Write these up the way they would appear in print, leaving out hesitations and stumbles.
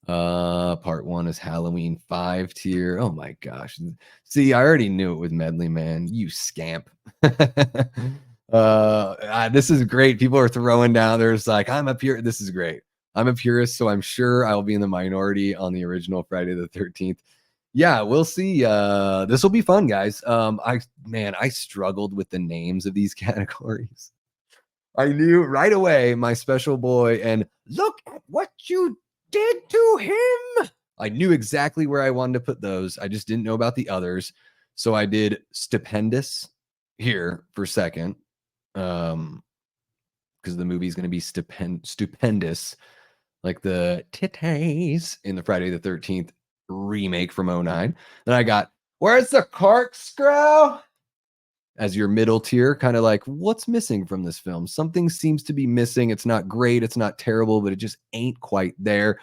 Part 1 is Halloween 5 tier. Oh my gosh. See, I already knew it with Medley Man. You scamp. This is great. People are throwing down. There's like, I'm a pure. This is great. I'm a purist, so I'm sure I'll be in the minority on the original Friday the 13th. Yeah, we'll see. This will be fun, guys. I struggled with the names of these categories. I knew right away my special boy, and look at what you did to him. I knew exactly where I wanted to put those. I just didn't know about the others. So I did stupendous here for second. Because the movie is going to be stupendous, like the titties in the Friday the 13th remake from 09. Then I got where's the corkscrew as your middle tier, kind of like what's missing from this film. Something seems to be missing. It's not great, it's not terrible, but it just ain't quite there.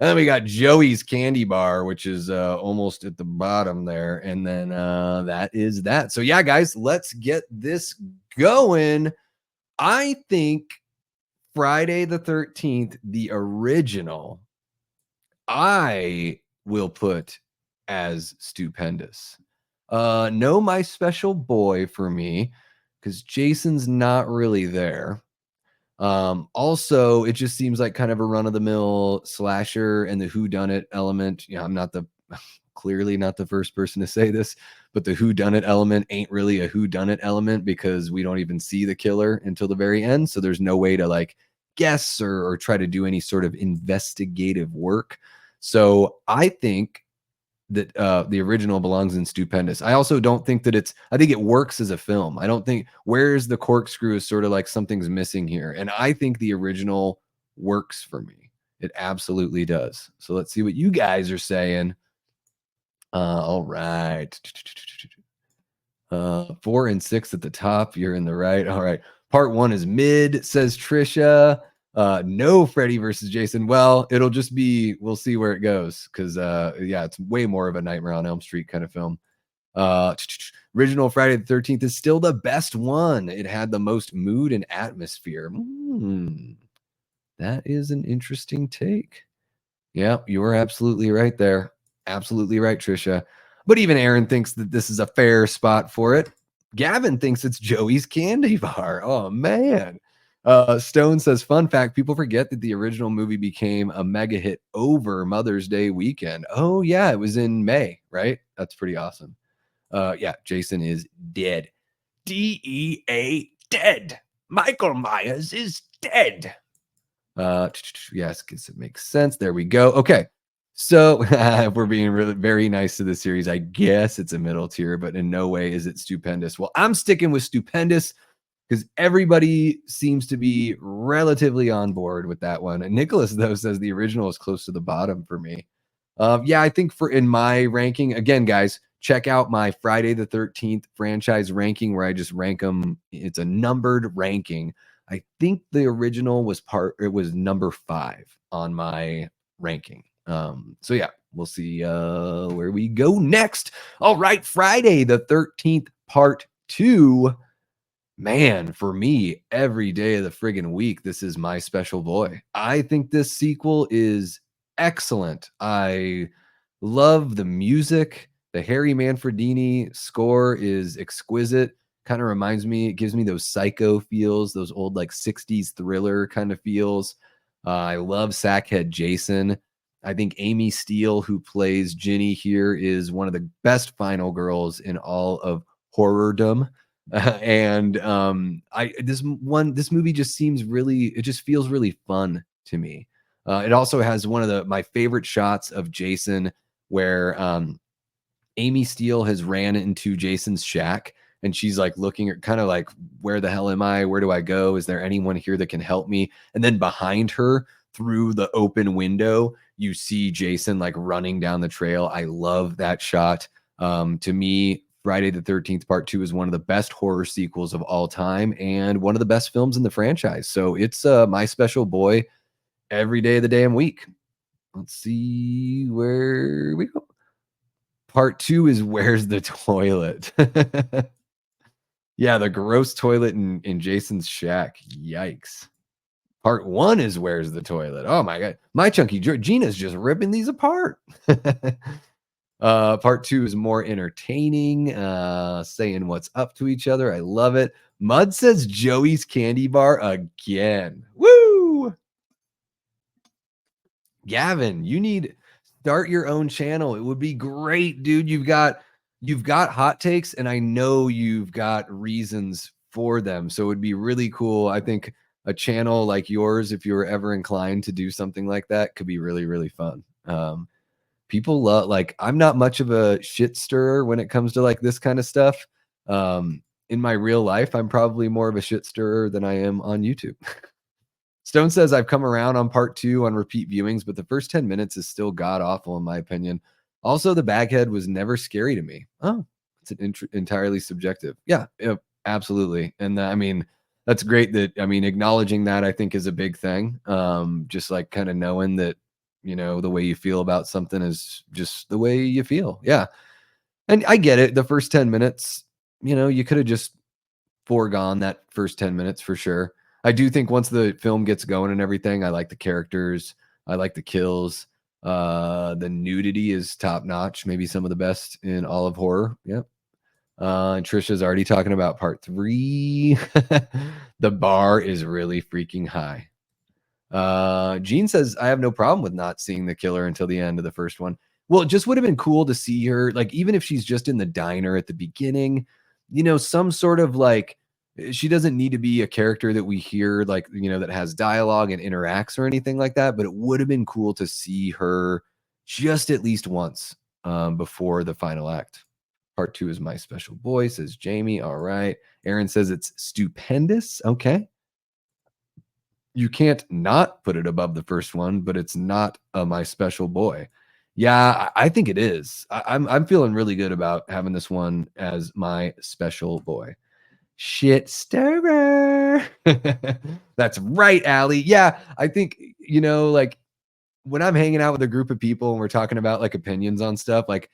And then we got Joey's Candy Bar, which is almost at the bottom there. And then that is that. So yeah, guys, let's get this going. I think Friday the 13th, the original, I will put as stupendous. No, my special boy for me, because Jason's not really there. Also, it just seems like kind of a run-of-the-mill slasher, and the whodunit element. Yeah, I'm not the clearly not the first person to say this, but the whodunit element ain't really a whodunit element because we don't even see the killer until the very end. So there's no way to like guess or try to do any sort of investigative work. So I think that the original belongs in stupendous. I also don't think that I think it works as a film. I don't think where's the corkscrew is sort of like something's missing here. And I think the original works for me. It absolutely does. So let's see what you guys are saying. All right. 4 and 6 at the top. You're in the right. All right. Part 1 is mid, says Trisha. No Freddy versus Jason. Well, it'll just be, we'll see where it goes. Because, yeah, it's way more of a Nightmare on Elm Street kind of film. Original Friday the 13th is still the best one. It had the most mood and atmosphere. That is an interesting take. Yeah, you were absolutely right there. Absolutely right, Trisha. But even Aaron thinks that this is a fair spot for it. Gavin thinks it's Joey's Candy Bar. Oh, man. Stone says, fun fact, people forget that the original movie became a mega hit over Mother's Day weekend. Oh, yeah, it was in May, right? That's pretty awesome. Yeah, Jason is dead. DEA dead. Michael Myers is dead. Yes, because it makes sense. There we go. Okay. So if we're being really very nice to the series, I guess it's a middle tier, but in no way is it stupendous. Well, I'm sticking with stupendous because everybody seems to be relatively on board with that one. And Nicholas, though, says the original is close to the bottom for me. Yeah, I think in my ranking, again, guys, check out my Friday the 13th franchise ranking where I just rank them. It's a numbered ranking. I think the original was number 5 on my ranking. So yeah, we'll see where we go next. All right, Friday the 13th, part 2. Man, for me, every day of the friggin' week, this is my special boy. I think this sequel is excellent. I love the music. The Harry Manfredini score is exquisite. Kind of reminds me, it gives me those Psycho feels, those old like 60s thriller kind of feels. I love Sackhead Jason. I think Amy Steele, who plays Ginny here, is one of the best final girls in all of horrordom. And this movie just seems really, it just feels really fun to me. It also has one of my favorite shots of Jason where Amy Steele has ran into Jason's shack and she's like looking at kind of like, where the hell am I? Where do I go? Is there anyone here that can help me? And then behind her through the open window, you see Jason like running down the trail. I love that shot. To me, Friday the 13th Part 2 is one of the best horror sequels of all time and one of the best films in the franchise. So it's my special boy every day of the damn week. Let's see where we go. Part 2 is where's the toilet? Yeah, the gross toilet in Jason's shack. Yikes. Part 1 is Where's the Toilet? Oh my god. My chunky Gina's just ripping these apart. Part 2 is more entertaining, saying what's up to each other. I love it. Mud says Joey's Candy Bar again. Woo! Gavin, you need start your own channel. It would be great, dude. You've got hot takes, and I know you've got reasons for them. So it would be really cool. I think a channel like yours, if you were ever inclined to do something like that, could be really, really fun. People love, like, I'm not much of a shit stirrer when it comes to like this kind of stuff. In my real life, I'm probably more of a shit stirrer than I am on YouTube. Stone says I've come around on part 2 on repeat viewings, but the first 10 minutes is still god awful in my opinion. Also, the baghead was never scary to me. Oh, it's an entirely subjective. Yeah, absolutely. And I mean, that's great that, I mean, acknowledging that I think is a big thing. Just like kind of knowing that, the way you feel about something is just the way you feel. Yeah. And I get it. The first 10 minutes, you could have just foregone that first 10 minutes for sure. I do think once the film gets going and everything, I like the characters, I like the kills. The nudity is top notch, maybe some of the best in all of horror. Yep. And Trisha's already talking about part 3. The bar is really freaking high. Gene says, I have no problem with not seeing the killer until the end of the first one. Well, it just would have been cool to see her, like, even if she's just in the diner at the beginning, some sort of like, she doesn't need to be a character that we hear, like, that has dialogue and interacts or anything like that. But it would have been cool to see her just at least once before the final act. Part 2 is my special boy, says Jamie. All right. Aaron says it's stupendous. Okay. You can't not put it above the first one, but it's not my special boy. Yeah, I think it is. I'm feeling really good about having this one as my special boy. Shit stirrer. That's right, Allie. Yeah, I think, like when I'm hanging out with a group of people and we're talking about like opinions on stuff, like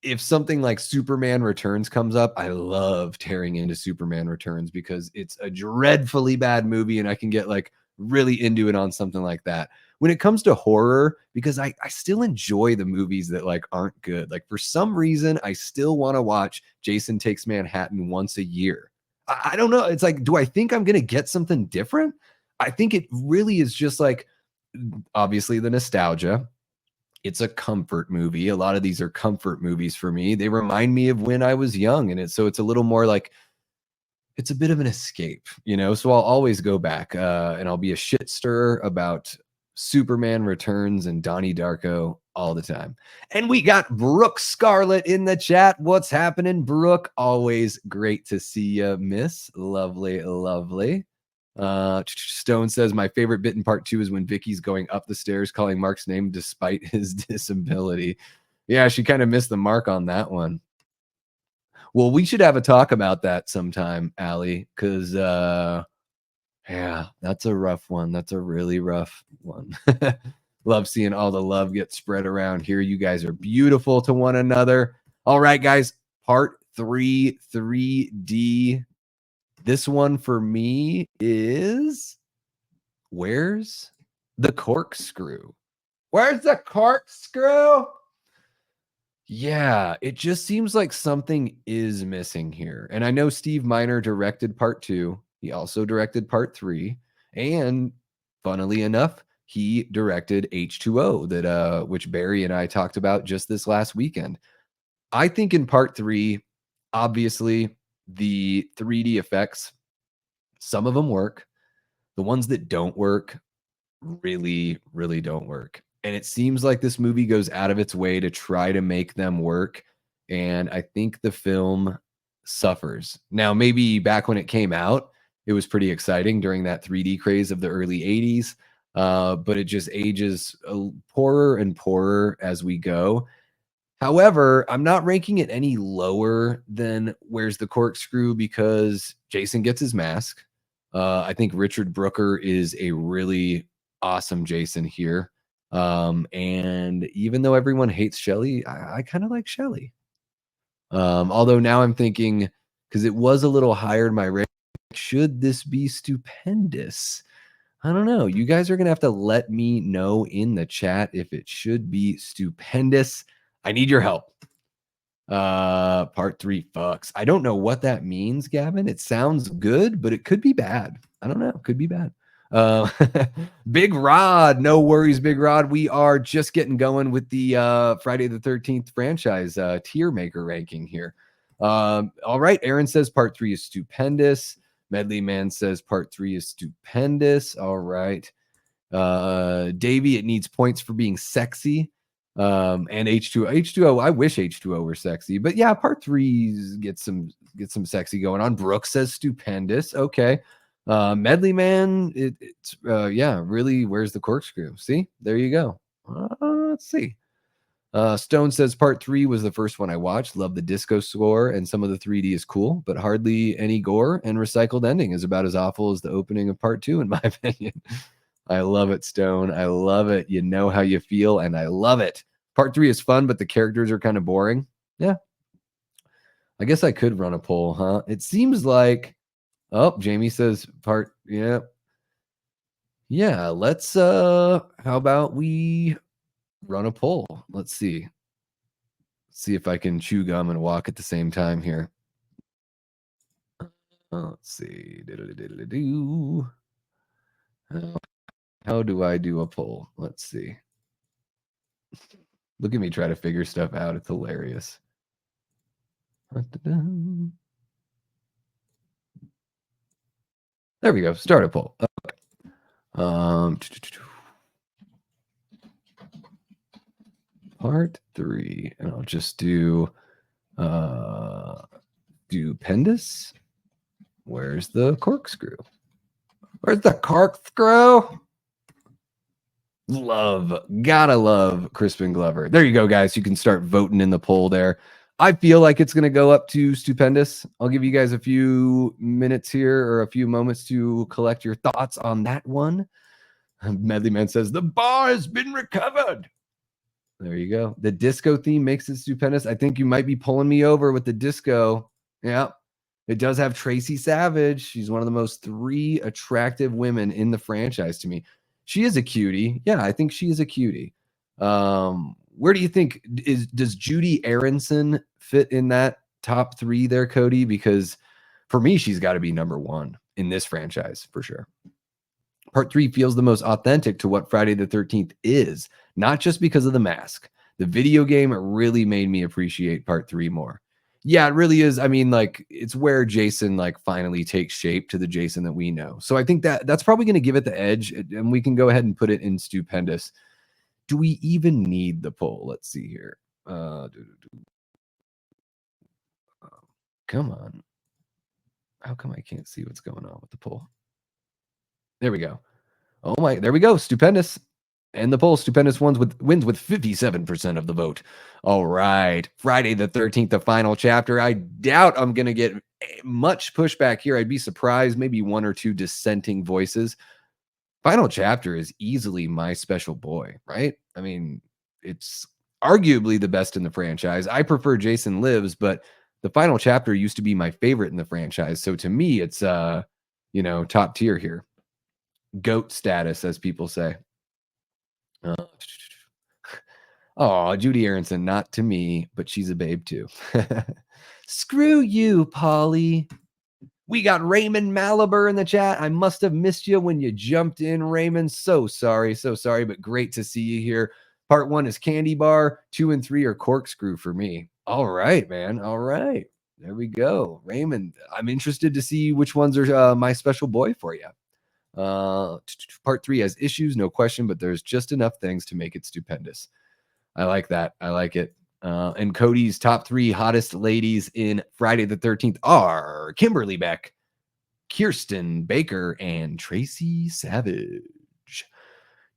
if something like Superman Returns comes up, I love tearing into Superman Returns because it's a dreadfully bad movie and I can get like really into it on something like that. When it comes to horror, because I still enjoy the movies that like aren't good. Like for some reason, I still want to watch Jason Takes Manhattan once a year. I don't know. It's like, do I think I'm going to get something different? I think it really is just like, obviously the nostalgia. It's a comfort movie. A lot of these are comfort movies for me. They remind me of when I was young, and it's a little more like it's a bit of an escape, So I'll always go back and I'll be a shit stirrer about Superman Returns and Donnie Darko all the time. And we got Brooke Scarlett in the chat. What's happening, Brooke? Always great to see you, miss. Lovely, lovely. Stone says my favorite bit in part 2 is when Vicky's going up the stairs calling Mark's name despite his disability. Yeah, she kind of missed the mark on that one. Well, we should have a talk about that sometime, Allie, because yeah, that's a rough one. That's a really rough one. Love seeing all the love get spread around here. You guys are beautiful to one another. All right, guys, part 3, 3D. This one for me is Where's the Corkscrew? Where's the corkscrew? Yeah, it just seems like something is missing here. And I know Steve Miner directed part 2. He also directed part 3. And funnily enough, he directed H2O, that which Barry and I talked about just this last weekend. I think in part 3, obviously, the 3D effects, some of them work. The ones that don't work really, really don't work. And it seems like this movie goes out of its way to try to make them work. And I think the film suffers. Now, maybe back when it came out, it was pretty exciting during that 3D craze of the early 80s. But it just ages poorer and poorer as we go. However, I'm not ranking it any lower than Where's the Corkscrew because Jason gets his mask. I think Richard Brooker is a really awesome Jason here. And even though everyone hates Shelley, I kind of like Shelley. Although now I'm thinking, because it was a little higher in my rank, should this be stupendous? I don't know. You guys are gonna have to let me know in the chat if it should be stupendous. I need your help. Part 3 fucks. I don't know what that means, Gavin. It sounds good, but it could be bad. I don't know. It could be bad. Uh, Big Rod, no worries, Big Rod. We are just getting going with the Friday the 13th franchise tier maker ranking here. All right, Aaron says part 3 is stupendous. Medley Man says part 3 is stupendous. All right. Davey, it needs points for being sexy. And H2O, I wish H2O were sexy, but yeah, part 3 get some sexy going on. Brooke says stupendous. Okay. Medley Man, it's yeah, really, where's the corkscrew? See, there you go. Let's see. Stone says part 3 was the first one I watched. Love the disco score, and some of the 3D is cool, but hardly any gore, and recycled ending is about as awful as the opening of part 2, in my opinion. I love it, Stone. I love it. You know how you feel, and I love it. Part 3 is fun, but the characters are kind of boring. Yeah. I guess I could run a poll, huh? It seems like, oh, Jamie says part, yeah. Yeah, let's how about we run a poll? Let's see. See if I can chew gum and walk at the same time here. Let's see. How do I do a poll? Let's see. Look at me try to figure stuff out. It's hilarious. There we go. Start a poll. Okay. Part 3, and I'll just do stupendous. Where's the corkscrew? Where's the corkscrew? Gotta love Crispin Glover. There you go, guys. You can start voting in the poll there. I feel like it's going to go up to stupendous. I'll give you guys a few minutes here, or a few moments, to collect your thoughts on that one. Medley Man says the bar has been recovered. There you go. The disco theme makes it stupendous. I think you might be pulling me over with the disco. Yeah. It does have Tracy Savage. She's one of the most 3 attractive women in the franchise to me. She is a cutie. Yeah, I think she is a cutie. Where do you think does Judy Aronson fit in that top 3 there, Cody? Because for me, she's got to be number 1 in this franchise for sure. Part 3 feels the most authentic to what Friday the 13th is, not just because of the mask. The video game really made me appreciate part 3 more. Yeah, it really is. I mean, like, it's where Jason like finally takes shape to the Jason that we know. So I think that's probably going to give it the edge, and we can go ahead and put it in stupendous. Do we even need the poll? Let's see here. Come on. How come I can't see what's going on with the poll? There we go. Oh my, there we go. Stupendous. And the poll, stupendous wins with 57% of the vote. All right. Friday the 13th, the final chapter. I doubt I'm going to get much pushback here. I'd be surprised, maybe 1 or 2 dissenting voices. Final chapter is easily my special boy, right? I mean, it's arguably the best in the franchise. I prefer Jason Lives, but the final chapter used to be my favorite in the franchise. So to me, it's top tier here. GOAT status, as people say. Oh, Judy Aronson, not to me, but she's a babe too. Screw you, Polly. We got Raymond Malabar in the chat. I must have missed you when you jumped in, Raymond. So sorry, but great to see you here. Part 1 is Candy Bar. 2 and 3 are Corkscrew for me. All right, man. All right. There we go. Raymond, I'm interested to see which ones are my special boy for you. Part 3 has issues, no question, but there's just enough things to make it stupendous. I like that. I like it. And Cody's top 3 hottest ladies in Friday the 13th are Kimberly Beck, Kirsten Baker, and Tracy Savage.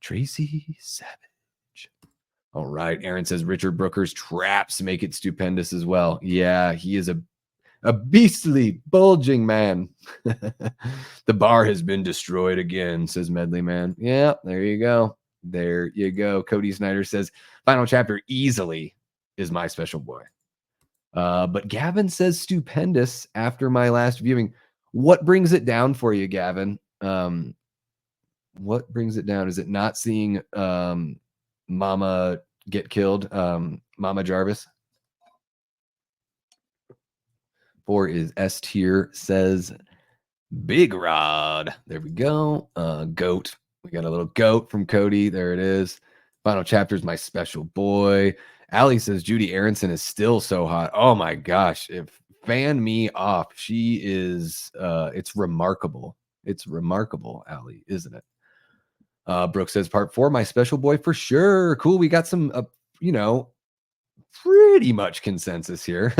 Tracy Savage. All right. Aaron says Richard Brooker's traps make it stupendous as well. Yeah, he is a beastly, bulging man. The bar has been destroyed again, says Medley Man. Yeah, there you go. There you go. Cody Snyder says final chapter easily is my special boy. But Gavin says stupendous after my last viewing. What brings it down for you, Gavin? What brings it down? Is it not seeing Mama get killed? Mama Jarvis? 4 is S tier, says Big Rod. There we go. Goat. We got a little goat from Cody. There it is. Final chapter is my special boy. Allie says Judy Aronson is still so hot. Oh my gosh. If fan me off, she is it's remarkable. It's remarkable, Allie, isn't it? Brooke says part 4, my special boy for sure. Cool. We got some you know, pretty much consensus here.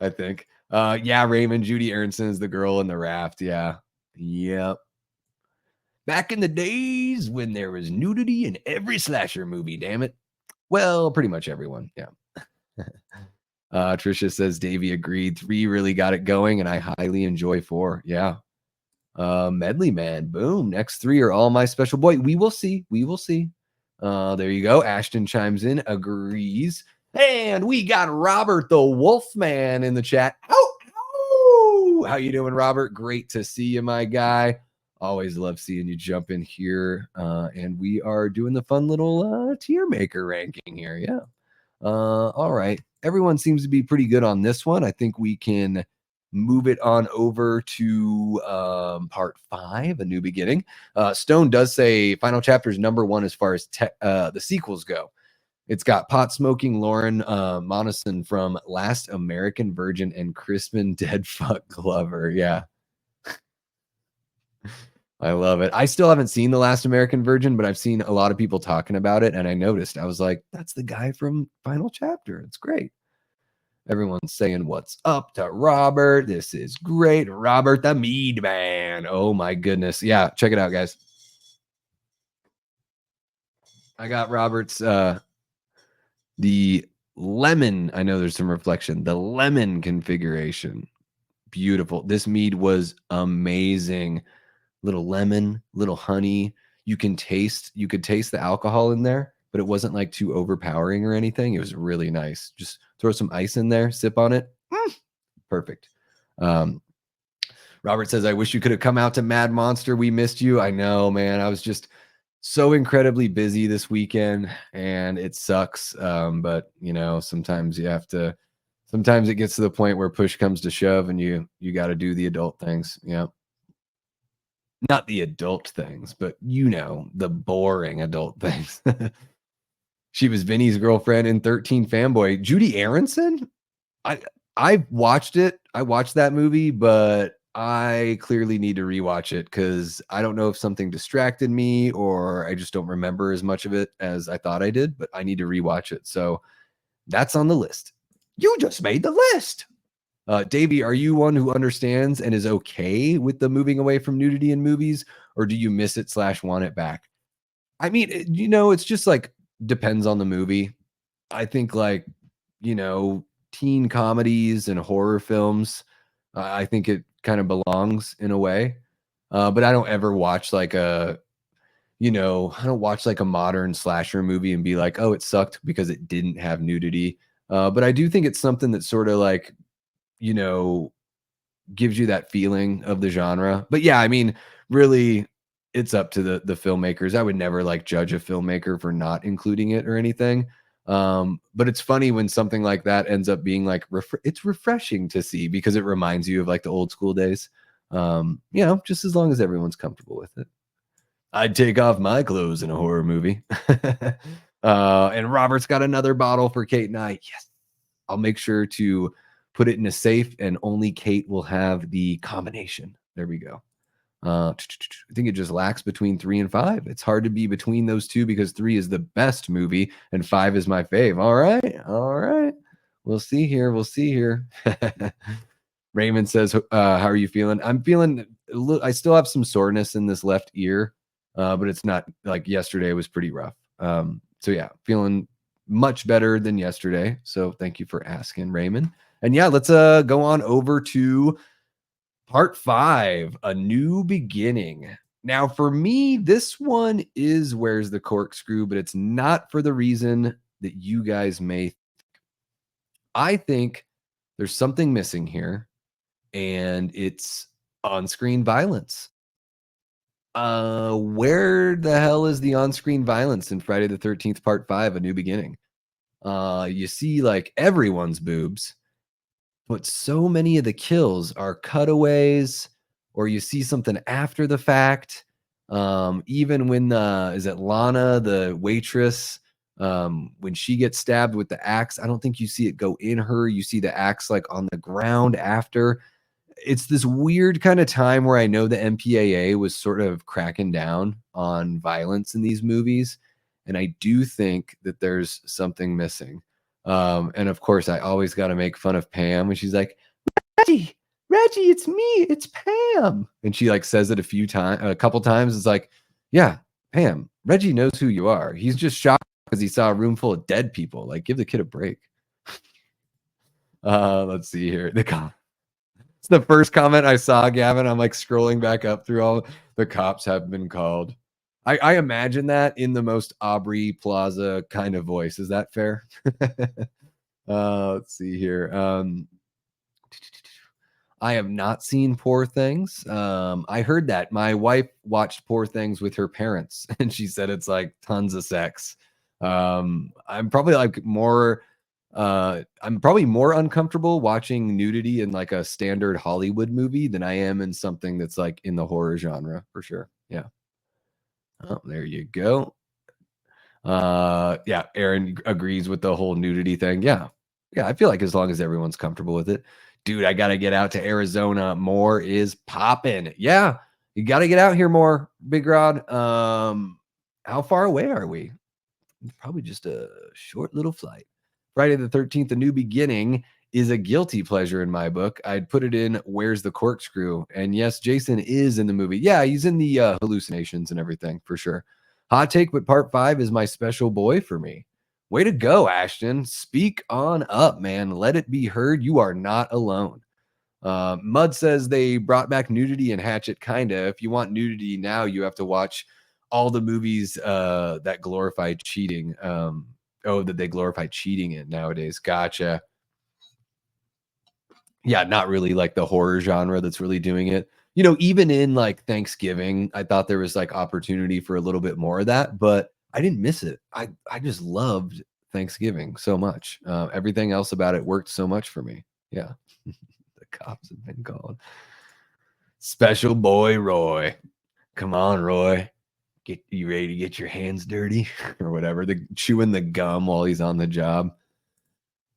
I think. Yeah, Raymond, Judy Aronson is the girl in the raft. Yeah. Yep. Back in the days when there was nudity in every slasher movie, damn it. Well, pretty much everyone. Yeah. Trisha says Davey agreed. 3 really got it going, and I highly enjoy 4. Yeah. Medley Man. Boom. Next 3 are all my special boy. We will see. We will see. There you go. Ashton chimes in, agrees. And we got Robert the Wolfman in the chat. Oh, oh! How you doing, Robert? Great to see you, my guy. Always love seeing you jump in here. And we are doing the fun little tier maker ranking here. Yeah. All right. Everyone seems to be pretty good on this one. I think we can move it on over to part 5, A New Beginning. Stone does say final chapters #1 as far as the sequels go. It's got pot smoking Lauren Monason from Last American Virgin and Crispin Dead Fuck Glover. Yeah. I love it. I still haven't seen The Last American Virgin, but I've seen a lot of people talking about it. And I noticed, I was like, that's the guy from Final Chapter. It's great. Everyone's saying what's up to Robert. This is great. Robert the Mead Man. Oh my goodness. Yeah, check it out, guys. I got Robert's the lemon. I know there's some reflection. The lemon configuration. Beautiful. This mead was amazing. Little lemon, little honey. You could taste the alcohol in there, but it wasn't like too overpowering or anything. It was really nice. Just throw some ice in there, sip on it. Perfect. Robert says, I wish you could have come out to Mad Monster. We missed you. I know, man. I was just so incredibly busy this weekend and it sucks. But you know, sometimes it gets to the point where push comes to shove and you got to do the adult things. Yeah. Not the adult things, but you know, the boring adult things. She was Vinny's girlfriend in 13 Fanboy. Judy Aronson? I watched it. I watched that movie, but I clearly need to rewatch it because I don't know if something distracted me or I just don't remember as much of it as I thought I did, but I need to rewatch it. So that's on the list. You just made the list. Davey, are you one who understands and is okay with the moving away from nudity in movies, or do you miss it / want it back? I mean, you know, it's just like depends on the movie. I think like, you know, teen comedies and horror films, I think it kind of belongs in a way. But I don't ever watch like I don't watch like a modern slasher movie and be like, oh, it sucked because it didn't have nudity. But I do think it's something that sort of like, you know, gives you that feeling of the genre. But yeah, I mean, really, it's up to the filmmakers. I would never like judge a filmmaker for not including it or anything. But it's funny when something like that ends up being like it's refreshing to see because it reminds you of like the old school days. You know, just as long as everyone's comfortable with it. I'd take off my clothes in a horror movie. And Robert's got another bottle for Kate and I. Yes. I'll make sure to put it in a safe and only Kate will have the combination. There we go. I think it just lacks between 3 and 5. It's hard to be between those two because 3 is the best movie and 5 is my fave. All right. All right. We'll see here. We'll see here. Raymond says, how are you feeling? I'm feeling, I still have some soreness in this left ear, but it's not like yesterday was pretty rough. So yeah, feeling much better than yesterday. So thank you for asking, Raymond. And yeah, let's go on over to part 5, A New Beginning. Now, for me, this one is Where's the Corkscrew, but it's not for the reason that you guys may. I think there's something missing here, and it's on-screen violence. Where the hell is the on-screen violence in Friday the 13th Part 5, A New Beginning? You see like everyone's boobs, but so many of the kills are cutaways or you see something after the fact. Even when is it Lana, the waitress, when she gets stabbed with the axe, I don't think you see it go in her. You see the axe like on the ground after. It's this weird kind of time where I know the MPAA was sort of cracking down on violence in these movies. And I do think that there's something missing. And of course, I always got to make fun of Pam when she's like, Reggie, Reggie, it's me, it's Pam. And she like says it a couple times. It's like, yeah, Pam, Reggie knows who you are. He's just shocked because he saw a room full of dead people. Like, give the kid a break. Let's see here. It's the first comment I saw, Gavin. I'm like scrolling back up through all the cops have been called. I imagine that in the most Aubrey Plaza kind of voice. Is that fair? Let's see here. I have not seen Poor Things. I heard that my wife watched Poor Things with her parents, and she said it's like tons of sex. I'm probably like more. I'm probably more uncomfortable watching nudity in like a standard Hollywood movie than I am in something that's like in the horror genre for sure. Yeah. Oh, there you go. Yeah, Aaron agrees with the whole nudity thing. Yeah. Yeah, I feel like as long as everyone's comfortable with it. Dude, I got to get out to Arizona. More is popping. Yeah. You got to get out here more, Big Rod. How far away are we? Probably just a short little flight. Friday the 13th, A New Beginning is a guilty pleasure in my book. I'd put it in Where's the Corkscrew? And yes, Jason is in the movie. Yeah, he's in the hallucinations and everything for sure. Hot take, but part 5 is my special boy for me. Way to go, Ashton. Speak on up, man. Let it be heard. You are not alone. Mud says they brought back nudity in Hatchet, kinda. If you want nudity now, you have to watch all the movies that glorify cheating. That they glorify cheating in nowadays. Gotcha. Yeah, not really like the horror genre that's really doing it. You know, even in like Thanksgiving, I thought there was like opportunity for a little bit more of that, but I didn't miss it. I just loved Thanksgiving so much. Everything else about it worked so much for me. Yeah. The cops have been called. Special boy Roy. Come on, Roy. Get you ready to get your hands dirty or whatever. The chewing the gum while he's on the job.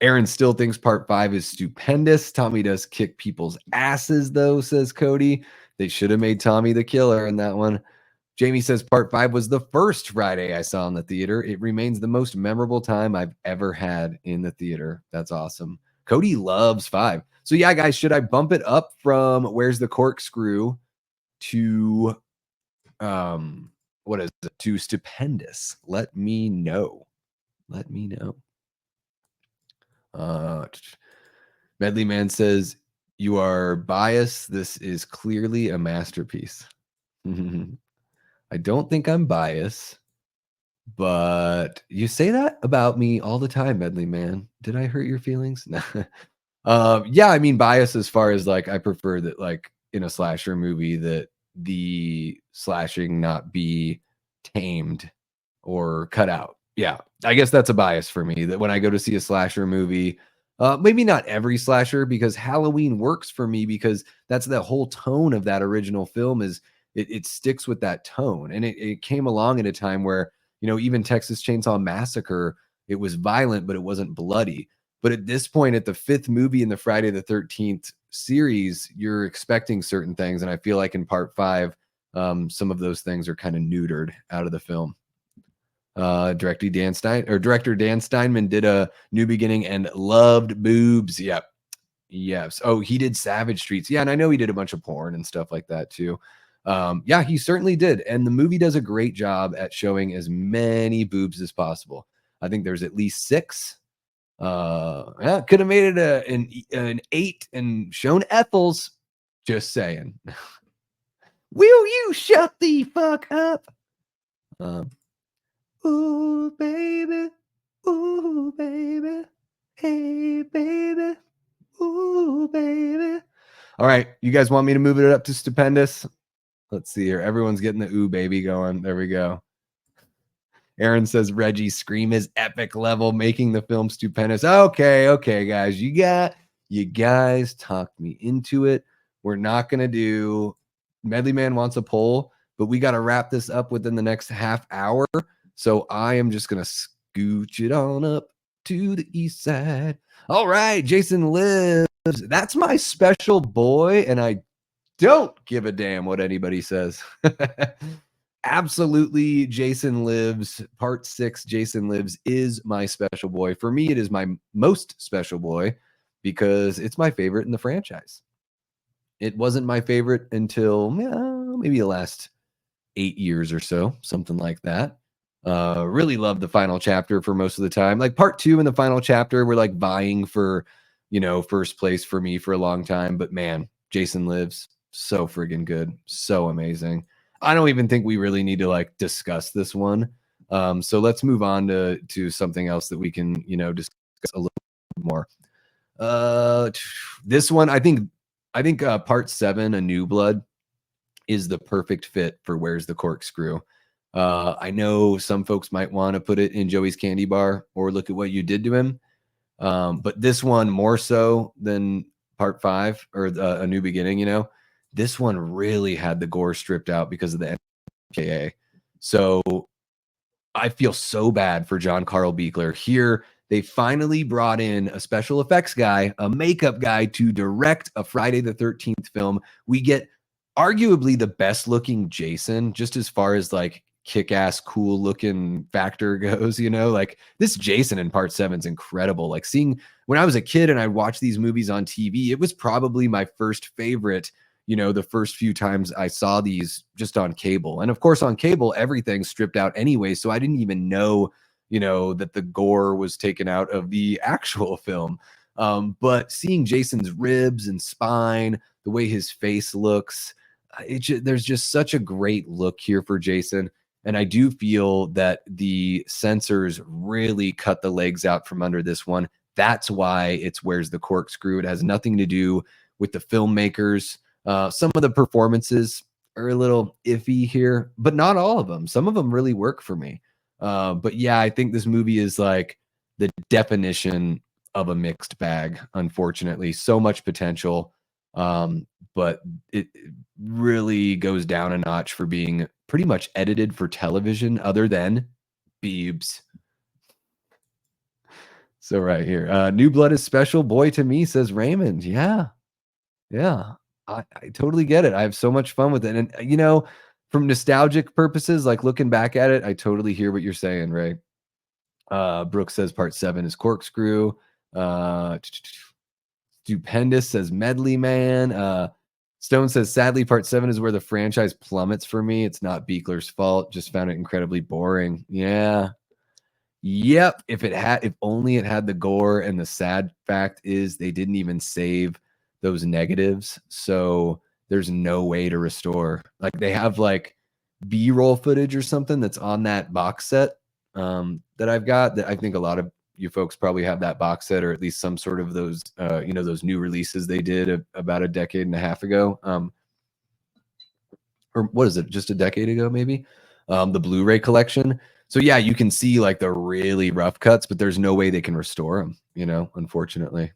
Aaron still thinks part 5 is stupendous. Tommy does kick people's asses, though, says Cody. They should have made Tommy the killer in that one. Jamie says part 5 was the first Friday I saw in the theater. It remains the most memorable time I've ever had in the theater. That's awesome. Cody loves 5. So yeah, guys, should I bump it up from Where's the Corkscrew to what is it? To Stupendous? Let me know. Let me know. Medley Man says, you are biased. This is clearly a masterpiece. I don't think I'm biased, but you say that about me all the time, Medley Man. Did I hurt your feelings? Yeah, I mean bias as far as like I prefer that like in a slasher movie that the slashing not be tamed or cut out. Yeah, I guess that's a bias for me that when I go to see a slasher movie, maybe not every slasher because Halloween works for me because that's the whole tone of that original film is it sticks with that tone. And it came along at a time where, you know, even Texas Chainsaw Massacre, it was violent, but it wasn't bloody. But at this point, at the 5th movie in the Friday the 13th series, you're expecting certain things. And I feel like in part 5, some of those things are kind of neutered out of the film. Director Dan Steinman did A New Beginning and loved boobs. Yep. Yes. Oh, he did Savage Streets. Yeah, and I know he did a bunch of porn and stuff like that too. Yeah, he certainly did. And the movie does a great job at showing as many boobs as possible. I think there's at least 6. Yeah, could have made it an 8 and shown Ethel's. Just saying. Will you shut the fuck up? Ooh, baby. Ooh, baby. Hey, baby. Ooh, baby. All right. You guys want me to move it up to Stupendous? Let's see here. Everyone's getting the ooh baby going. There we go. Aaron says Reggie's scream is epic level, making the film stupendous. Okay, guys. You guys talked me into it. We're not gonna do Medley Man wants a poll, but we got to wrap this up within the next half hour. So I am just gonna scooch it on up to the east side. All right, Jason Lives. That's my special boy, and I don't give a damn what anybody says. Absolutely, Jason Lives. Part 6, Jason Lives is my special boy. For me, it is my most special boy because it's my favorite in the franchise. It wasn't my favorite until maybe the last 8 years or so, something like that. Really loved the final chapter for most of the time. Like part 2 and the final chapter were like vying for, first place for me for a long time. But man, Jason Lives, so friggin' good. So amazing. I don't even think we really need to like discuss this one. So let's move on to something else that we can, discuss a little more. This one, I think part 7, A New Blood, is the perfect fit for Where's the Corkscrew. I know some folks might want to put it in Joey's Candy Bar or Look at What You Did to Him. But this one more so than part 5 or A New Beginning, this one really had the gore stripped out because of the NKA. So I feel so bad for John Carl Buechler. Here, they finally brought in a special effects guy, a makeup guy to direct a Friday the 13th film. We get arguably the best looking Jason, just as far as like kick-ass cool looking factor goes, like this Jason in part 7 is incredible. Like seeing when I was a kid and I'd watch these movies on TV, it was probably my first favorite, the first few times I saw these just on cable. And of course on cable, everything's stripped out anyway. So I didn't even know, that the gore was taken out of the actual film. But seeing Jason's ribs and spine, the way his face looks, there's just such a great look here for Jason. And I do feel that the censors really cut the legs out from under this one. That's why it's Where's the Corkscrew. It has nothing to do with the filmmakers. Some of the performances are a little iffy here, but not all of them. Some of them really work for me. But yeah, I think this movie is like the definition of a mixed bag, unfortunately. So much potential. But it really goes down a notch for being pretty much edited for television other than Beebs. So right here, New Blood is special boy to me, says Raymond. Yeah. I totally get it. I have so much fun with it. And, from nostalgic purposes, like looking back at it, I totally hear what you're saying, Ray. Brooke says part 7 is Corkscrew. Stupendous says Medley Man. Stone says, sadly, part 7 is where the franchise plummets for me. It's not Buechler's fault. Just found it incredibly boring. Yeah. Yep. If only it had the gore. And the sad fact is they didn't even save those negatives. So there's no way to restore. Like they have like B-roll footage or something that's on that box set that I've got, that I think a lot of you folks probably have that box set, or at least some sort of those, those new releases they did about a decade and a half ago. Or what is it? Just a decade ago, maybe, the Blu-ray collection. So yeah, you can see like the really rough cuts, but there's no way they can restore them, unfortunately.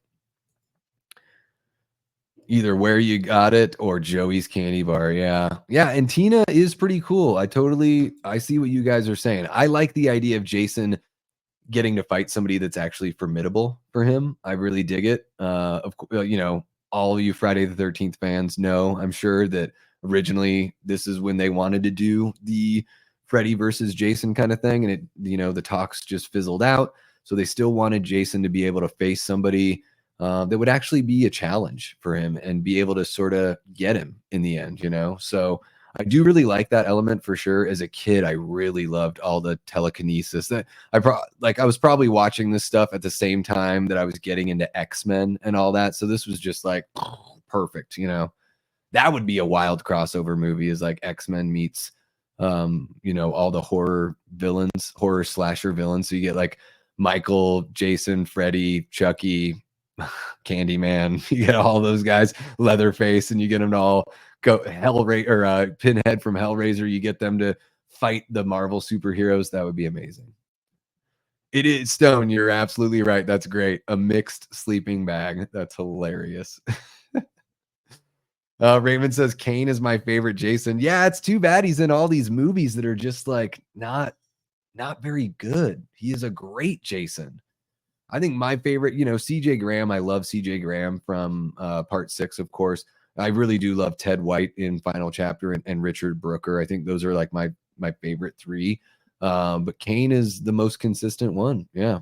Either Where You Got It or Joey's Candy Bar. Yeah. And Tina is pretty cool. I see what you guys are saying. I like the idea of Jason getting to fight somebody that's actually formidable for him. I really dig it. Of course, all of you Friday the 13th fans know, I'm sure, that originally this is when they wanted to do the Freddy versus Jason kind of thing. And it, the talks just fizzled out. So they still wanted Jason to be able to face somebody that would actually be a challenge for him and be able to sort of get him in the end, So I do really like that element for sure. As a kid, I really loved all the telekinesis. That I was probably watching this stuff at the same time that I was getting into X-Men and all that. So this was just like perfect, That would be a wild crossover movie, is like X-Men meets all the horror slasher villains. So you get like Michael, Jason, Freddy, Chucky, Candyman, you get all those guys, Leatherface, and you get them to all go Hellraiser or Pinhead from Hellraiser. You get them to fight the Marvel superheroes. That would be amazing. It is Stone. You're absolutely right. That's great. A mixed sleeping bag. That's hilarious. Raymond says Kane is my favorite Jason. Yeah, it's too bad he's in all these movies that are just like not very good. He is a great Jason. I think my favorite, CJ Graham. I love CJ Graham from part 6, of course. I really do love Ted White in Final Chapter and Richard Brooker. I think those are like my favorite 3. But Kane is the most consistent one. Yeah.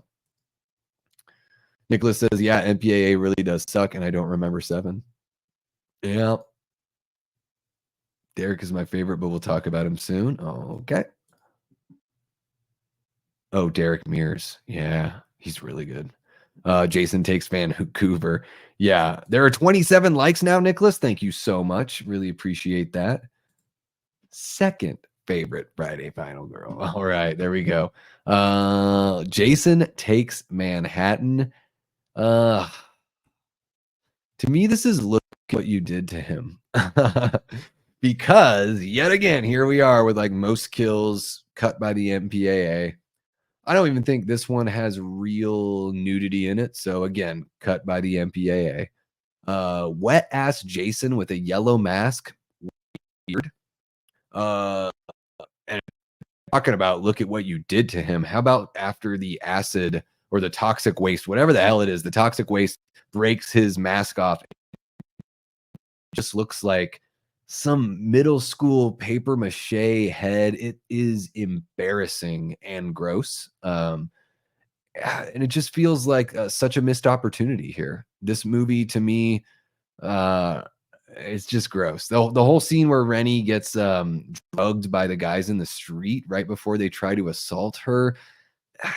Nicholas says, yeah, MPAA really does suck, and I don't remember 7. Yeah. Derek is my favorite, but we'll talk about him soon. Okay. Oh, Derek Mears. Yeah, he's really good. Jason Takes Vancouver. Yeah, there are 27 likes now, Nicholas. Thank you so much. Really appreciate that. Second favorite Friday Final Girl. All right, there we go. Jason Takes Manhattan. To me, this is look what you did to him. Because yet again, here we are with like most kills cut by the MPAA. I don't even think this one has real nudity in it. So again, cut by the MPAA. Wet ass Jason with a yellow mask. Weird. And talking about look at what you did to him. How about after the acid or the toxic waste, whatever the hell it is, the toxic waste breaks his mask off. It just looks like some middle school paper mache head. It is embarrassing and gross. And it just feels like such a missed opportunity here. This movie to me, it's just gross. The whole scene where Rennie gets drugged by the guys in the street right before they try to assault her.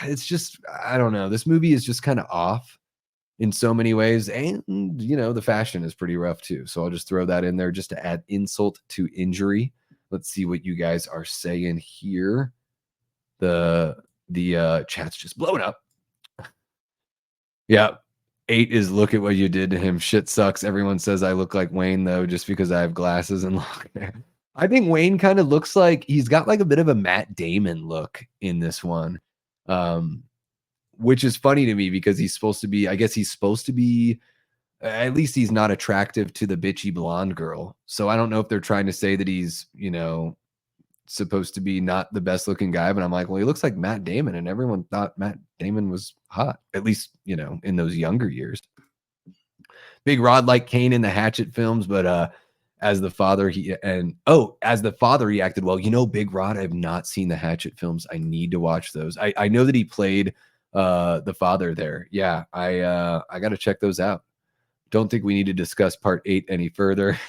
It's just, I don't know. This movie is just kind of off in so many ways. And, the fashion is pretty rough too. So I'll just throw that in there just to add insult to injury. Let's see what you guys are saying here. The chat's just blowing up. Yeah. 8 is look at what you did to him. Shit sucks. Everyone says I look like Wayne though, just because I have glasses and long hair. I think Wayne kind of looks like he's got like a bit of a Matt Damon look in this one. Which is funny to me because he's supposed to be, I guess he's supposed to be, at least he's not attractive to the bitchy blonde girl. So I don't know if they're trying to say that he's, supposed to be not the best looking guy, but I'm like, well, he looks like Matt Damon, and everyone thought Matt Damon was hot, at least, in those younger years. Big Rod like Kane in the Hatchet films, but as the father, he acted well. Big Rod, I have not seen the Hatchet films. I need to watch those. I know that he played the father there. Yeah, I got to check those out. Don't think we need to discuss part 8 any further.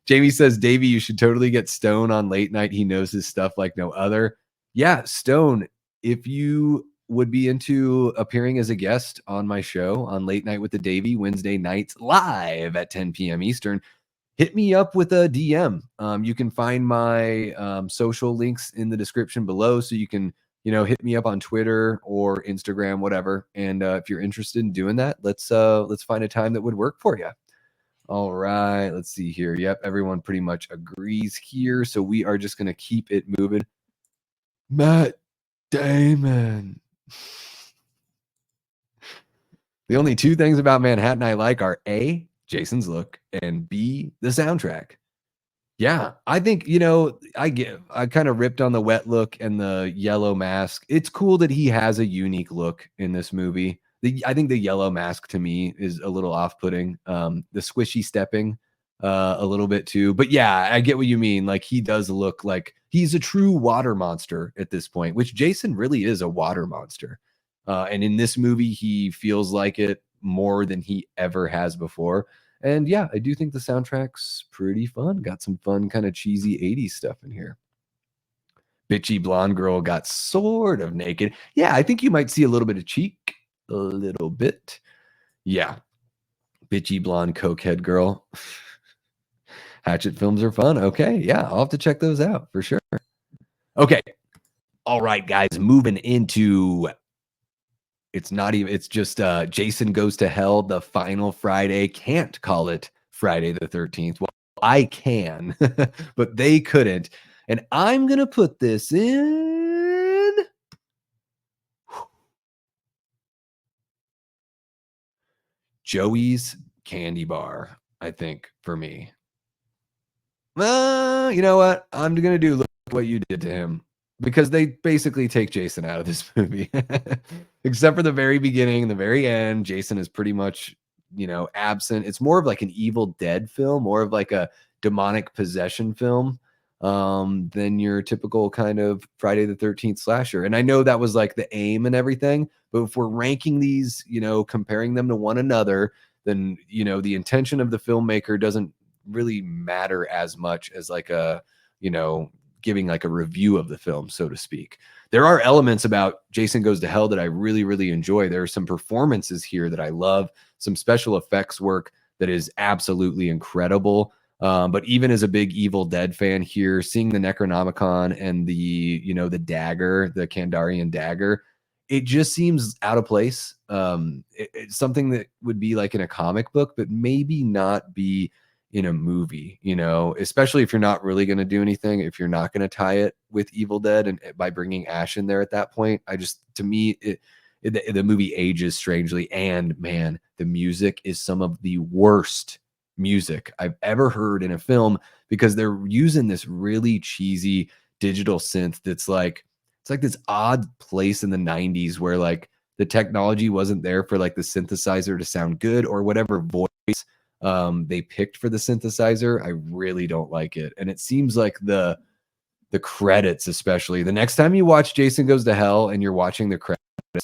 Jamie says, Davey, you should totally get Stone on late night. He knows his stuff like no other. Yeah, Stone, if you would be into appearing as a guest on my show on Late Night with the Davey, Wednesday nights live at 10 p.m. Eastern, hit me up with a DM. You can find my social links in the description below, so you can hit me up on Twitter or Instagram, whatever. And if you're interested in doing that, let's find a time that would work for you. All right, let's see here. Yep, everyone pretty much agrees here. So we are just going to keep it moving. Matt Damon. The only 2 things about Manhattan I like are A, Jason's look, and B, the soundtrack. Yeah, I think, I kind of ripped on the wet look and the yellow mask. It's cool that he has a unique look in this movie. I think the yellow mask to me is a little off-putting. The squishy stepping a little bit too. But yeah, I get what you mean. Like he does look like he's a true water monster at this point, which Jason really is a water monster. And in this movie, he feels like it more than he ever has before. And yeah, I do think the soundtrack's pretty fun. Got some fun kind of cheesy 80s stuff in here. Bitchy blonde girl got sort of naked. Yeah, I think you might see a little bit of cheek. A little bit. Yeah. Bitchy blonde cokehead girl. Hatchet films are fun. Okay. Yeah, I'll have to check those out for sure. Okay. All right, guys. Moving into... It's just Jason Goes to Hell, the final Friday. Can't call it Friday the 13th. Well, I can, but they couldn't. And I'm going to put this in Joey's candy bar, I think, for me. You know what? I'm going to do look what you did to him because they basically take Jason out of this movie. Except for the very beginning, the very end, Jason is pretty much, absent. It's more of like an Evil Dead film, more of like a demonic possession film than your typical kind of Friday the 13th slasher. And I know that was like the aim and everything, but if we're ranking these, comparing them to one another, then, the intention of the filmmaker doesn't really matter as much as like a, giving like a review of the film, so to speak. There are elements about Jason Goes to Hell that I really, really enjoy. There are some performances here that I love, some special effects work that is absolutely incredible. But even as a big Evil Dead fan here, seeing the Necronomicon and the dagger, the Kandarian dagger, it just seems out of place. It's something that would be like in a comic book, but maybe not be in a movie, especially if you're not really going to do anything, if you're not going to tie it with Evil Dead and by bringing Ash in there at that point. To me, the movie ages strangely. And man, the music is some of the worst music I've ever heard in a film because they're using this really cheesy digital synth that's like, it's like this odd place in the 90s where like the technology wasn't there for like the synthesizer to sound good or whatever voice they picked for the synthesizer. I really don't like it. And it seems like the credits, especially the next time you watch Jason Goes to Hell and you're watching the credits, pay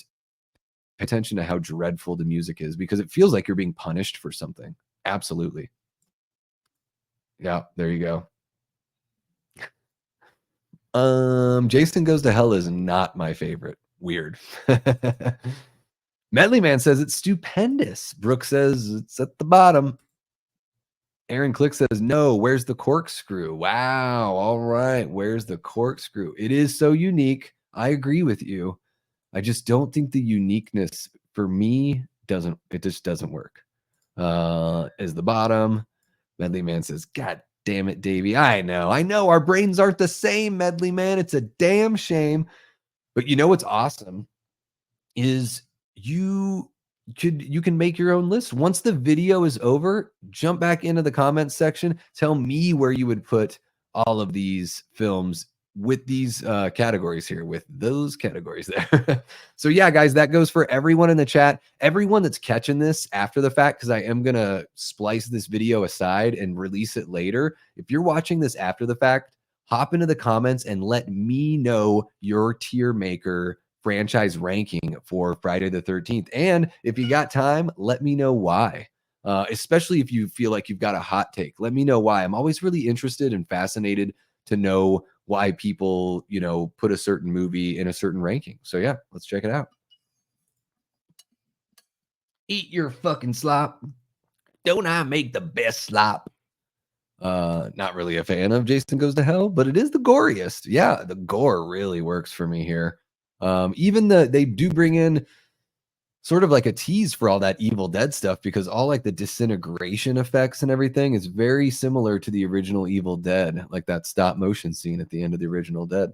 attention to how dreadful the music is because it feels like you're being punished for something. Absolutely. Yeah, there you go. Jason Goes to Hell is not my favorite. Weird. Medley Man says it's stupendous. Brooke says it's at the bottom. Aaron Click says, no, where's the corkscrew? Wow. All right. Where's the corkscrew? It is so unique. I agree with you. I just don't think the uniqueness for me just doesn't work. Is the bottom. Medley Man says, God damn it, Davey. I know. Our brains aren't the same, Medley Man. It's a damn shame. But you know what's awesome is you can make your own list. Once the video is over, jump back into the comments section. Tell me where you would put all of these films with these categories here, with those categories there. So yeah, guys, that goes for everyone in the chat. Everyone that's catching this after the fact, because I am going to splice this video aside and release it later. If you're watching this after the fact, hop into the comments and let me know your tier maker franchise ranking for Friday the 13th. And if you got time, let me know why. Especially if you feel like you've got a hot take, let me know why. I'm always really interested and fascinated to know why people, put a certain movie in a certain ranking. So yeah, let's check it out. Eat your fucking slop. Don't I make the best slop? Not really a fan of Jason Goes to Hell, but it is the goriest. Yeah, the gore really works for me here. Even they do bring in sort of like a tease for all that Evil Dead stuff because all like the disintegration effects and everything is very similar to the original Evil Dead, like that stop motion scene at the end of the original Dead.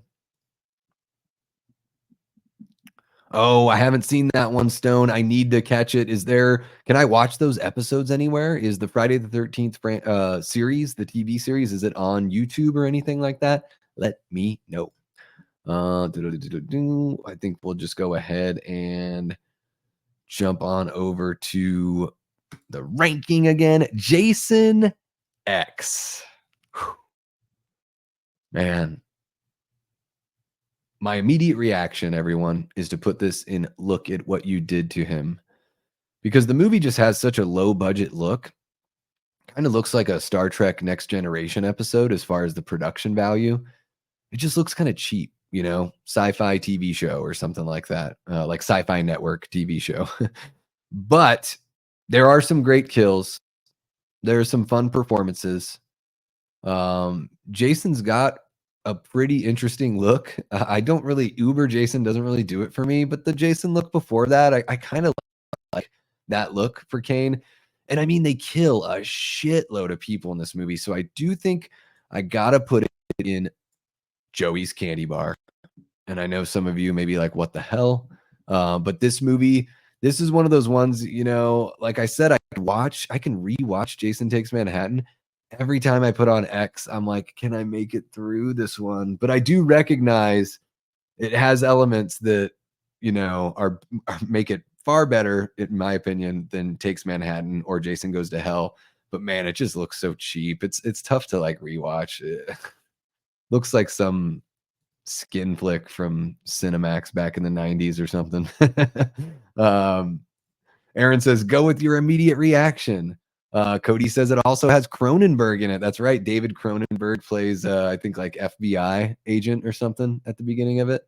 Oh, I haven't seen that one, Stone. I need to catch it. Can I watch those episodes anywhere? Is the Friday the 13th series, the TV series, is it on YouTube or anything like that? Let me know. I think we'll just go ahead and jump on over to the ranking again. Jason X. Whew. Man, my immediate reaction, everyone, is to put this in look at what you did to him. Because the movie just has such a low budget look. Kind of looks like a Star Trek Next Generation episode as far as the production value. It just looks kind of cheap, sci-fi TV show or something like that, like Sci-Fi Network TV show. But there are some great kills. There are some fun performances. Jason's got a pretty interesting look. I don't really, Uber Jason doesn't really do it for me, but the Jason look before that, I kind of like that look for Kane. And I mean, they kill a shitload of people in this movie. So I do think I gotta put it in Joey's Candy Bar. And I know some of you may be like, what the hell? But this movie, this is one of those ones, like I said, I can rewatch Jason Takes Manhattan. Every time I put on X, I'm like, can I make it through this one? But I do recognize it has elements that, are make it far better, in my opinion, than Takes Manhattan or Jason Goes to Hell. But man, it just looks so cheap. It's tough to like rewatch. It looks like some skin flick from Cinemax back in the 90s or something. um, Aaron says, go with your immediate reaction. Cody says it also has Cronenberg in it. That's right. David Cronenberg plays, I think, like FBI agent or something at the beginning of it.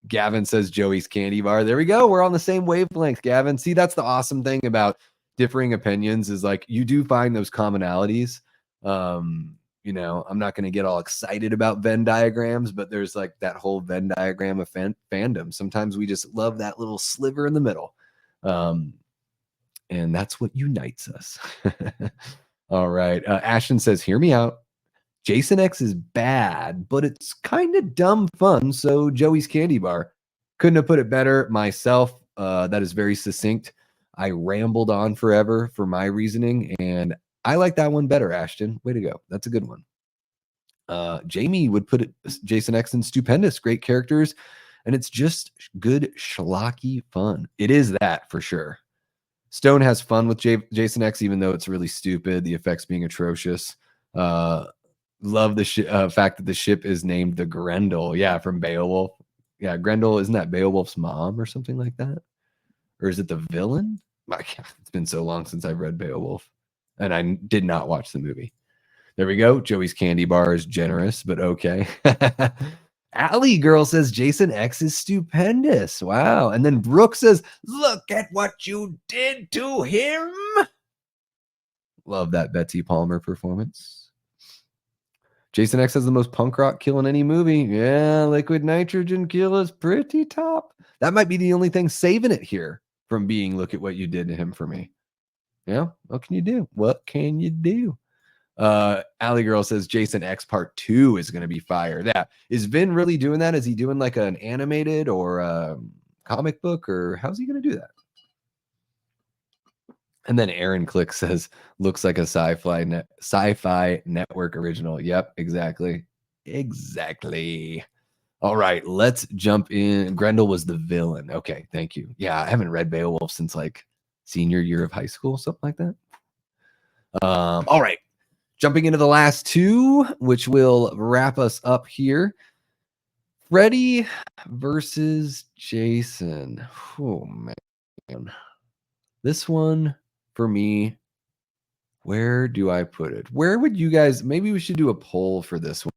Gavin says Joey's Candy Bar. There we go. We're on the same wavelength, Gavin. See, that's the awesome thing about differing opinions is like you do find those commonalities. I'm not going to get all excited about Venn diagrams, but there's like that whole Venn diagram of fandom. Sometimes we just love that little sliver in the middle. And that's what unites us. All right. Ashton says, hear me out. Jason X is bad, but it's kind of dumb fun. So Joey's Candy Bar. Couldn't have put it better myself. That is very succinct. I rambled on forever for my reasoning, and I like that one better, Ashton. Way to go. That's a good one. Jamie would put it Jason X in stupendous, great characters, and it's just good schlocky fun. It is that for sure. Stone has fun with Jason X, even though it's really stupid, the effects being atrocious. Love the fact that the ship is named the Grendel. Yeah, from Beowulf. Yeah, Grendel, isn't that Beowulf's mom or something like that? Or is it the villain? My God, it's been so long since I've read Beowulf, and I did not watch the movie. There we go. Joey's Candy Bar is generous, but okay. Allie Girl says Jason X is stupendous. Wow. And then Brooke says, look at what you did to him. Love that Betsy Palmer performance. Jason X has the most punk rock kill in any movie. Yeah, liquid nitrogen kill is pretty top. That might be the only thing saving it here from being look at what you did to him for me. Yeah, what can you do? What can you do? Alley Girl says Jason X Part 2 is going to be fire. That is Vin really doing that? Is he doing like an animated or a comic book, or how's he going to do that? And then Aaron Click says, looks like a sci-fi network original. Yep, exactly. Exactly. All right, let's jump in. Grendel was the villain. Okay, thank you. Yeah, I haven't read Beowulf since like senior year of high school, something like that. All right, jumping into the last two, which will wrap us up here. Freddy versus Jason. Oh, man. This one, for me, where do I put it? Where would you guys, maybe we should do a poll for this one.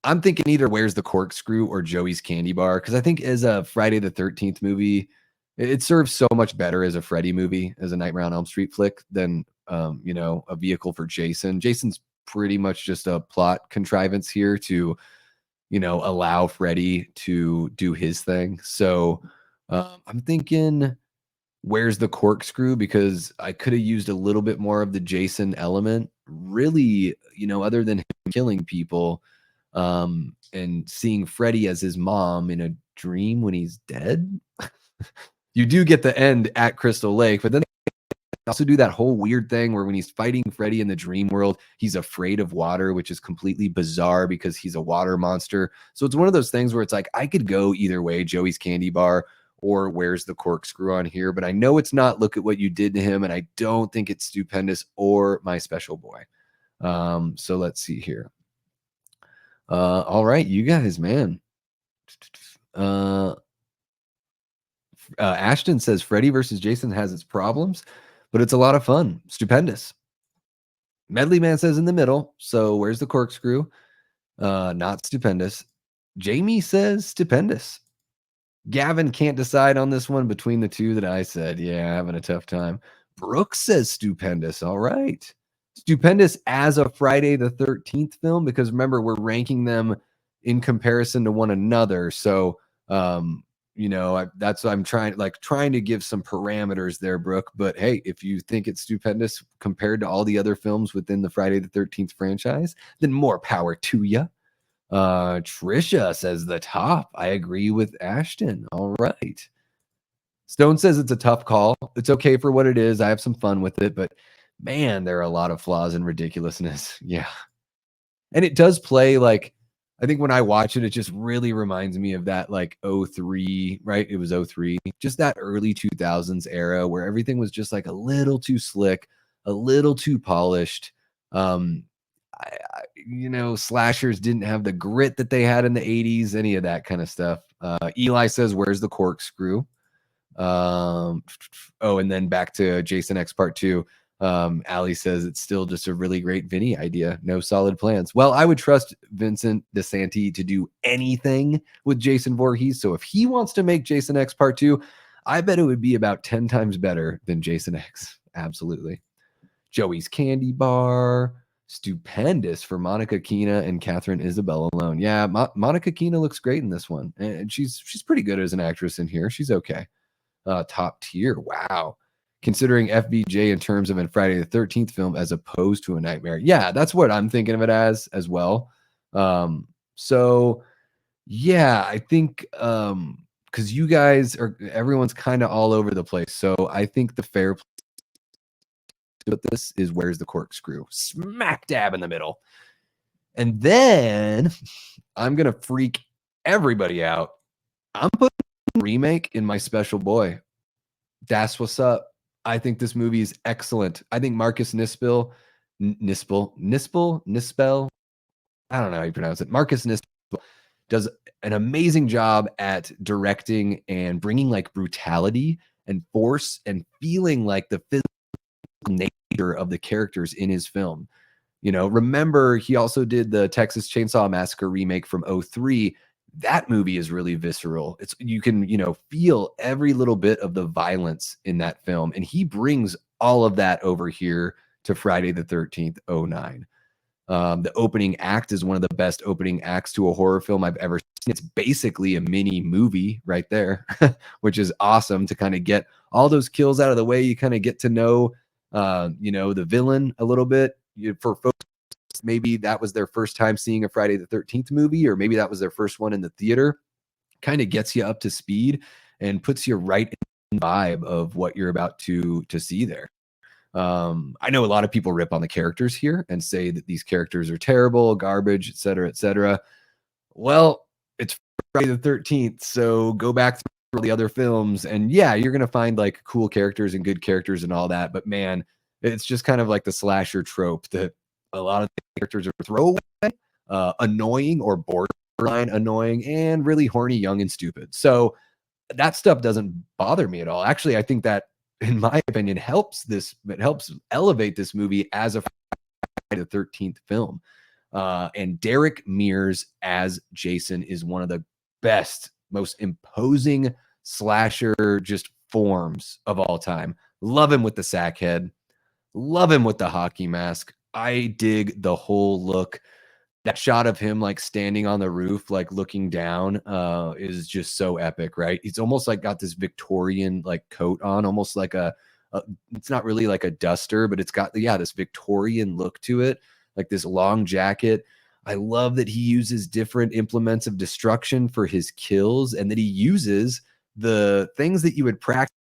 I'm thinking either Where's the Corkscrew or Joey's Candy Bar, because I think as a Friday the 13th movie, it serves so much better as a Freddy movie, as a Nightmare on Elm Street flick than, a vehicle for Jason. Jason's pretty much just a plot contrivance here to, allow Freddy to do his thing. So I'm thinking Where's the Corkscrew, because I could have used a little bit more of the Jason element, really, other than him killing people, and seeing Freddy as his mom in a dream when he's dead. You do get the end at Crystal Lake, but then they also do that whole weird thing where when he's fighting Freddy in the dream world, he's afraid of water, which is completely bizarre because he's a water monster. So it's one of those things where it's like, I could go either way, Joey's Candy Bar or Where's the Corkscrew on here, but I know it's not Look at What You Did to Him, and I don't think it's Stupendous or My Special Boy. So let's see here. All right, you guys, man. Ashton says Freddy versus Jason has its problems, but it's a lot of fun. Stupendous. Medley Man says in the middle. So Where's the Corkscrew? Not Stupendous. Jamie says Stupendous. Gavin can't decide on this one between the two that I said. Yeah, having a tough time. Brooks says Stupendous. All right. Stupendous as a Friday the 13th film, because remember, we're ranking them in comparison to one another. So, that's what I'm trying to give some parameters there, Brooke. But hey, if you think it's stupendous compared to all the other films within the Friday the 13th franchise, then more power to you. Trisha says the top. I agree with Ashton. All right. Stone says it's a tough call. It's okay for what it is. I have some fun with it, but man, there are a lot of flaws and ridiculousness. Yeah. And it does play like, I think when I watch it, it just really reminds me of that like '03, right? It was '03, just that early 2000s era where everything was just like a little too slick, a little too polished. Um, slashers didn't have the grit that they had in the 80s, any of that kind of stuff. Eli says, where's the corkscrew? And then back to Jason X Part 2. Ali says it's still just a really great Vinny idea. No solid plans. Well, I would trust Vincent DeSanti to do anything with Jason Voorhees. So if he wants to make Jason X Part 2, I bet it would be about 10 times better than Jason X. Absolutely. Joey's Candy Bar. Stupendous for Monica Keena and Catherine Isabel alone. Yeah, Monica Keena looks great in this one. And she's pretty good as an actress in here. She's okay. Top tier. Wow. Considering FBJ in terms of a Friday the 13th film as opposed to a Nightmare. Yeah, that's what I'm thinking of it as well. So yeah, I think because you guys everyone's kind of all over the place. So I think the fair place with this is where's the corkscrew? Smack dab in the middle. And then I'm gonna freak everybody out. I'm putting remake in my special boy. That's what's up. I think this movie is excellent. I think Marcus Nispel, I don't know how you pronounce it. Marcus Nispel does an amazing job at directing and bringing like brutality and force and feeling like the physical nature of the characters in his film. Remember he also did the Texas Chainsaw Massacre remake from '03. That movie is really visceral. You can, feel every little bit of the violence in that film. And he brings all of that over here to Friday the 13th, '09. The opening act is one of the best opening acts to a horror film I've ever seen. It's basically a mini movie right there, which is awesome to kind of get all those kills out of the way. You kind of get to know, the villain a little bit. For folks, maybe that was their first time seeing a Friday the 13th movie, or maybe that was their first one in the theater. Kind of gets you up to speed and puts you right in the vibe of what you're about to see there. I know a lot of people rip on the characters here and say that these characters are terrible, garbage, et cetera, et cetera. Well, it's Friday the 13th, so go back through all the other films, and yeah, you're going to find like cool characters and good characters and all that, but man, it's just kind of like the slasher trope that a lot of the characters are throwaway, annoying or borderline annoying, and really horny, young, and stupid. So that stuff doesn't bother me at all. Actually, I think that, in my opinion, helps elevate this movie as a Friday the 13th film. And Derek Mears as Jason is one of the best, most imposing slasher just forms of all time. Love him with the sack head. Love him with the hockey mask. I dig the whole look. That shot of him like standing on the roof, like looking down, is just so epic, right? He's almost like got this Victorian like coat on, almost like it's not really like a duster, but it's got this Victorian look to it, like this long jacket. I love that he uses different implements of destruction for his kills, and that he uses the things that you would practice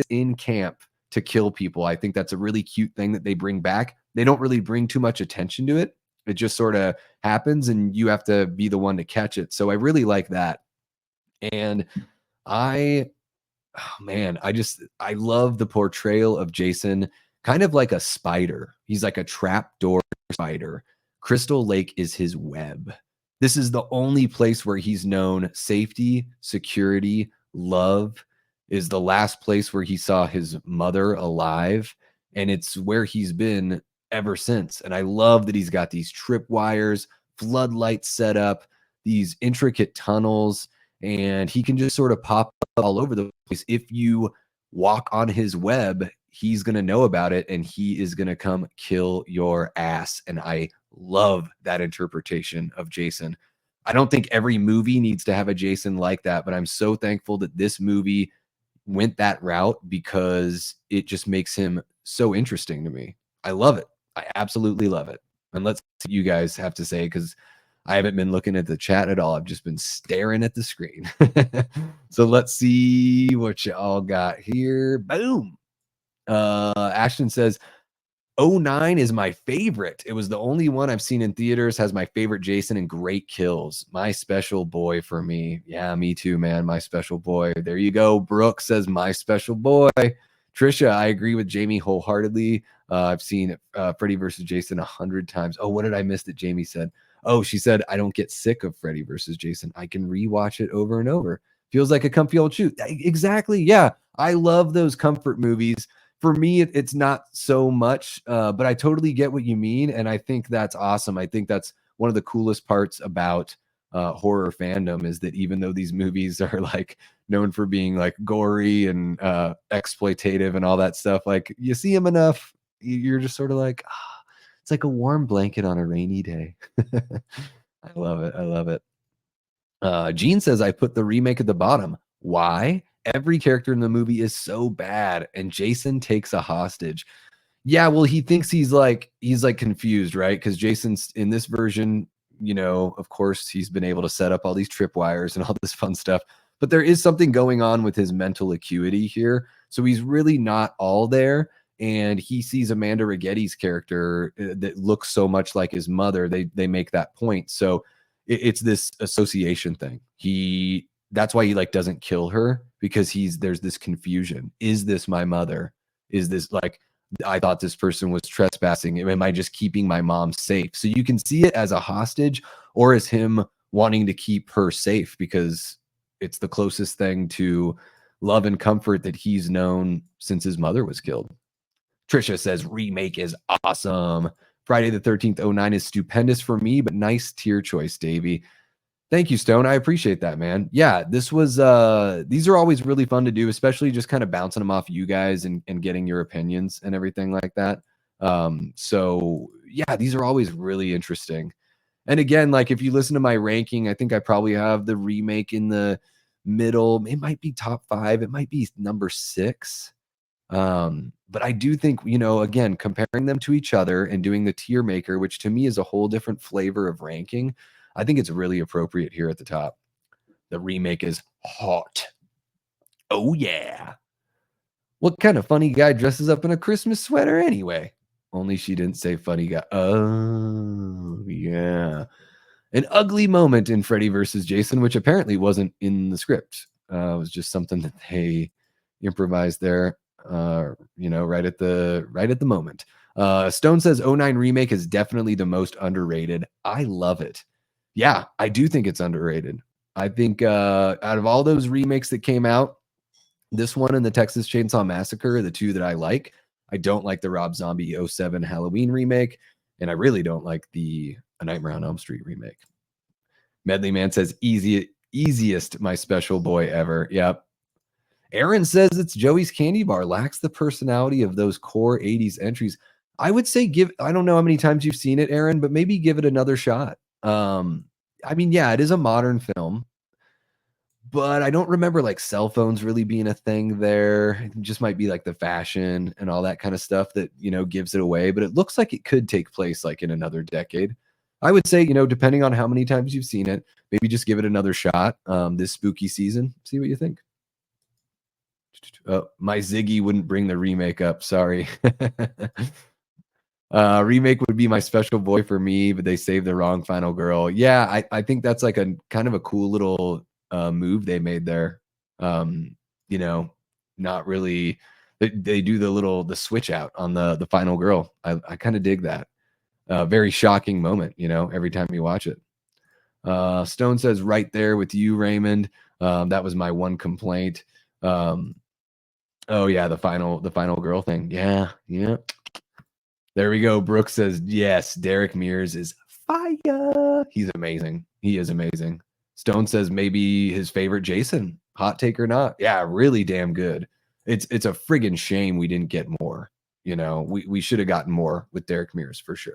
in camp to kill people. I think that's a really cute thing that they bring back. They don't really bring too much attention to it. It just sort of happens and you have to be the one to catch it. So I really like that. And I love the portrayal of Jason, kind of like a spider. He's like a trapdoor spider. Crystal Lake is his web. This is the only place where he's known safety, security, love. Is the last place where he saw his mother alive. And it's where he's been ever since. And I love that he's got these tripwires, floodlights set up, these intricate tunnels, and he can just sort of pop up all over the place. If you walk on his web, he's going to know about it and he is going to come kill your ass. And I love that interpretation of Jason. I don't think every movie needs to have a Jason like that, but I'm so thankful that this movie went that route because it just makes him so interesting to me. I love it. I absolutely love it. And let's see what you guys have to say because I haven't been looking at the chat at all. I've just been staring at the screen. So let's see what you all got here. Boom. Ashton says, '09 is my favorite. It was the only one I've seen in theaters, has my favorite Jason and great kills. My special boy for me. Yeah, me too, man. My special boy. There you go. Brooke says, my special boy. Trisha, I agree with Jamie wholeheartedly. I've seen Freddy versus Jason 100 times. Oh, what did I miss that Jamie said? Oh, she said, I don't get sick of Freddy versus Jason. I can rewatch it over and over. Feels like a comfy old shoot. Exactly. Yeah. I love those comfort movies. For me, it's not so much, but I totally get what you mean. And I think that's awesome. I think that's one of the coolest parts about horror fandom is that even though these movies are like known for being like gory and exploitative and all that stuff, like you see them enough, you're just sort of like, ah, it's like a warm blanket on a rainy day. I love it. I love it. Gene says, I put the remake at the bottom. Why? Every character in the movie is so bad, and Jason takes a hostage. Yeah, well, he thinks he's like confused, right? Because Jason's in this version, you know, of course, he's been able to set up all these tripwires and all this fun stuff. But there is something going on with his mental acuity here. So he's really not all there. And he sees Amanda Righetti's character that looks so much like his mother. They make that point. So it's this association thing. That's why he like doesn't kill her because there's this confusion. Is this my mother? Is this like I thought this person was trespassing? Am I just keeping my mom safe? So you can see it as a hostage or as him wanting to keep her safe because it's the closest thing to love and comfort that he's known since his mother was killed. Trisha says remake is awesome. Friday the 13th 09 is stupendous for me, but nice tier choice, Davey. Thank you, Stone. I appreciate that, man. Yeah, this was these are always really fun to do, especially just kind of bouncing them off you guys and getting your opinions and everything like that. So yeah, these are always really interesting. And again, like if you listen to my ranking, I think I probably have the remake in the middle. It might be top 5, it might be number 6. But I do think, you know, again, comparing them to each other and doing the tier maker, which to me is a whole different flavor of ranking, I think it's really appropriate here at the top. The remake is hot. Oh, yeah. What kind of funny guy dresses up in a Christmas sweater anyway? Only she didn't say funny guy. Oh, yeah. An ugly moment in Freddy versus Jason, which apparently wasn't in the script. It was just something that they improvised there, you know, right at the moment. Stone says '09 remake is definitely the most underrated. I love it. Yeah, I do think it's underrated. I think out of all those remakes that came out, this one and the Texas Chainsaw Massacre are the two that I like. I don't like the Rob Zombie '07 Halloween remake, and I really don't like the A Nightmare on Elm Street remake. Medley Man says easiest my special boy ever. Yep. Aaron says it's Joey's Candy Bar lacks the personality of those core 80s entries. I would say I don't know how many times you've seen it, Aaron, but maybe give it another shot. I mean, yeah, it is a modern film, but I don't remember like cell phones really being a thing there. It just might be like the fashion and all that kind of stuff that, you know, gives it away, but it looks like it could take place like in another decade. I would say, you know, depending on how many times you've seen it, maybe just give it another shot this spooky season. See what you think. Oh, my Ziggy wouldn't bring the remake up. Sorry. Remake would be my special boy for me, but they saved the wrong final girl. Yeah, I think that's like a kind of a cool little move they made there. You know, not really. They do the switch out on the final girl. I kind of dig that. Very shocking moment, you know, every time you watch it. Stone says right there with you, Raymond. That was my one complaint. Oh yeah, the final girl thing. Yeah, yeah. There we go. Brooke says yes. Derek Mears is fire. He's amazing. He is amazing. Stone says maybe his favorite Jason. Hot take or not? Yeah, really damn good. It's a friggin' shame we didn't get more. You know, we should have gotten more with Derek Mears for sure.